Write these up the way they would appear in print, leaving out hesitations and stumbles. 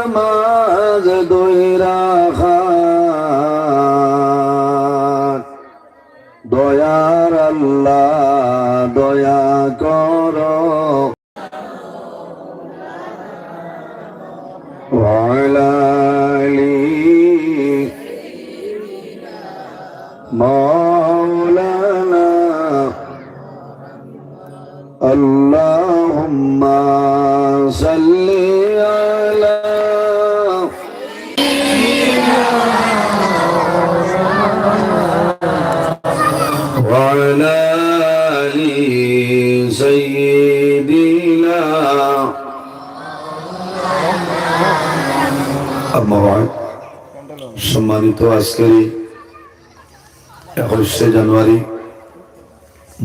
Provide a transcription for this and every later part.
নামাজ দইরা খান দয়ার আল্লাহ দয়া করো ওয়ালা আলি মাওলানা আল্লাহুম্মা সাল্লি আলা ওয়ালা আলি সাইয়্যিদিনা আম্মা বা'দ। সম্মানিত আজকের 21শে জানুয়ারি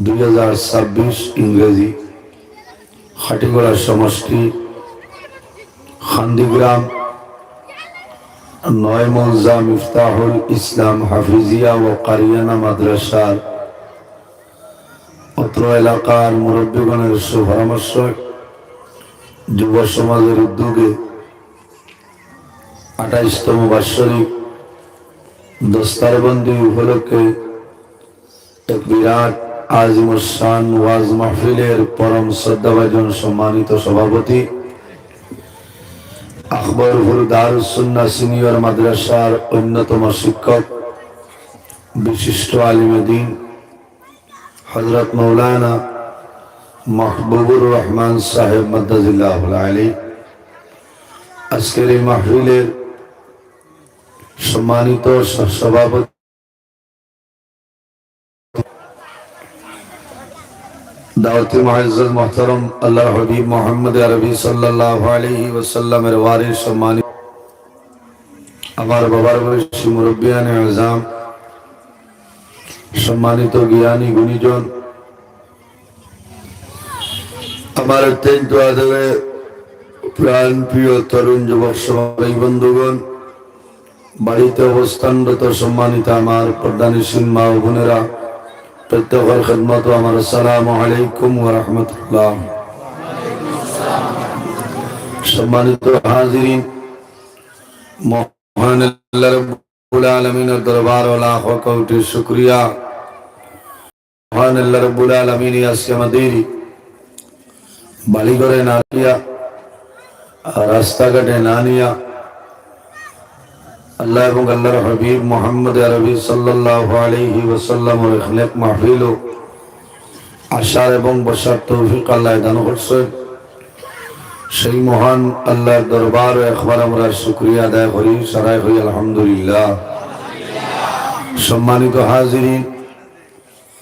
2026 ইংরেজি হাটিগড়া সমষ্টি খান্দিগ্রাম 9 মৌজা মিফতাহুল ইসলাম হাফিজিয়া ও কারিয়ানা মাদ্রাসার অত্র এলাকার মুরব্বীগণের সুপরামর্শ যুব সমাজের উদ্যোগে 28তম বার্ষিক দস্তারবন্দি উপলক্ষে এক বিরাট আজিমুসান ওয়াজ মাহফিলের পরম শ্রদ্ধাভাজন সম্মানিত সভাপতি আকবরপুর দারুস সুন্নাহ সিনিয়র মাদ্রাসার অন্যতম শিক্ষক বিশিষ্ট আলিমে দ্বীন হযরত মাওলানা মাহবুবুর রহমান সাহেব মাদ্দাজিল্লাহুল আলী আজকের এই মাহফিলের সম্মানিত সভাপতি দাওয়াতি মুআজ্জাজ মুহতারাম আল্লাহর হাবিব মুহাম্মদ আরবি সাল্লাল্লাহু আলাইহি ওয়াসাল্লামের ওয়ারিস সম্মানিত আমার বাবার বয়সী মুরব্বিয়ানে আযম সম্মানিত জ্ঞানী গুণীজন আমার অত্যন্ত আদরের প্রাণ প্রিয় তরুণ যুবক সমাজ বন্ধুগণ, বাড়িতে অবস্থানরত সম্মানিত আমার পর্দানিসীন মা ও বোনেরা, প্রত্যেকের খিদমত আমার আসসালামু আলাইকুম ওয়া রাহমাতুল্লাহ। সম্মানিত হাজিরিন, মহান আল্লাহ রাব্বুল আলামিনের দরবার ও লাখ কোটি শুকরিয়া। মহান আল্লাহ রাব্বুল আলামিন আজকে আমাদের বাড়িঘরে না নিয়া, রাস্তাঘাটে না নিয়া আল্লাহ এবং আল্লাহর হাবিব মুহাম্মদ আরবি সাল্লাল্লাহু আলাইহি ওয়াসাল্লামের ইখলাক মাহফিল আশার এবং বসার তৌফিক আল্লাহ দান করছেন। সেই মহান আল্লাহর দরবার একবার আমরা শুকরিয়া আদায় করি, সারাই হই আলহামদুলিল্লাহ। সম্মানিত হাজিরিন,